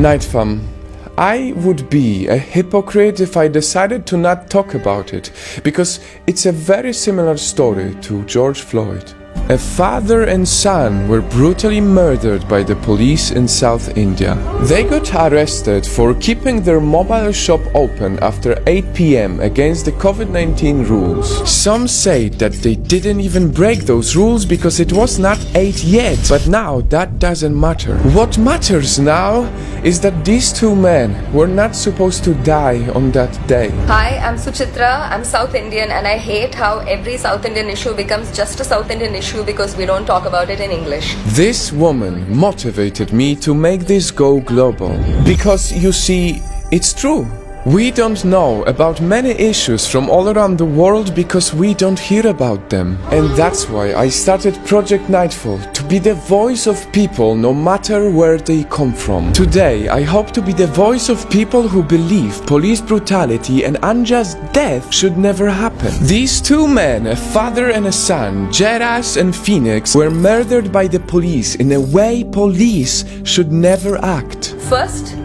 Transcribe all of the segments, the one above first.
Night fam. I would be a hypocrite if I decided to not talk about it, because it's a very similar story to George Floyd. A father and son were brutally murdered by the police in South India. They got arrested for keeping their mobile shop open after 8 p.m. against the COVID-19 rules. Some say that they didn't even break those rules because it was not 8 yet, but now that doesn't matter. What matters now is that these two men were not supposed to die on that day. Hi, I'm Suchitra. I'm South Indian and I hate how every South Indian issue becomes just a South Indian issue because we don't talk about it in English. This woman motivated me to make this go global. Because you see, it's true. We don't know about many issues from all around the world because we don't hear about them. And that's why I started Project Nightfall, to be the voice of people no matter where they come from. Today, I hope to be the voice of people who believe police brutality and unjust death should never happen. These two men, a father and a son, Jerash and Phoenix, were murdered by the police in a way police should never act. First,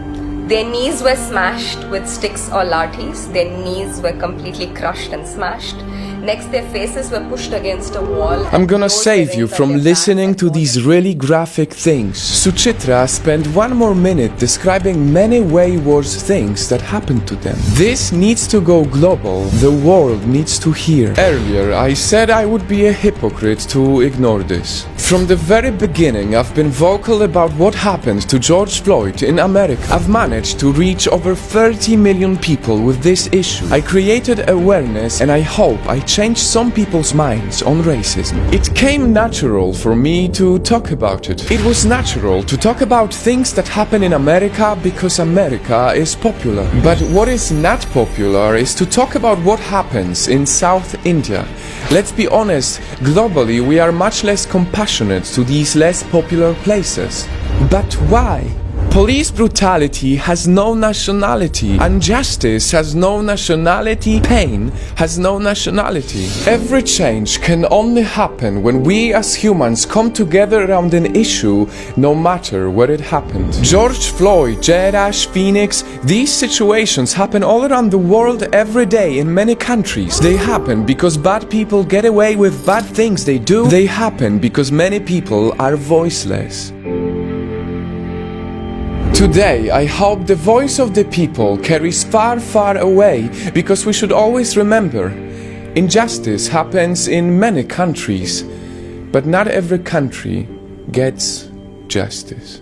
their knees were smashed with sticks or lathis. Their knees were completely crushed and smashed. Next, their faces were pushed against a wall. I'm gonna save you from listening to these really graphic things. Suchitra spent one more minute describing many way worse things that happened to them. This needs to go global. The world needs to hear. Earlier, I said I would be a hypocrite to ignore this. From the very beginning, I've been vocal about what happened to George Floyd in America. I've managed to reach over 30 million people with this issue. I created awareness and I hope I changed some people's minds on racism. It came natural for me to talk about it. It was natural to talk about things that happen in America because America is popular. But what is not popular is to talk about what happens in South India. Let's be honest, globally we are much less compassionate to these less popular places. But why? Police brutality has no nationality. Injustice has no nationality. Pain has no nationality. Every change can only happen when we as humans come together around an issue, no matter where it happened. George Floyd, Jerash, Phoenix, these situations happen all around the world every day in many countries. They happen because bad people get away with bad things they do. They happen because many people are voiceless. Today, I hope the voice of the people carries far, far away, because we should always remember, injustice happens in many countries, but not every country gets justice.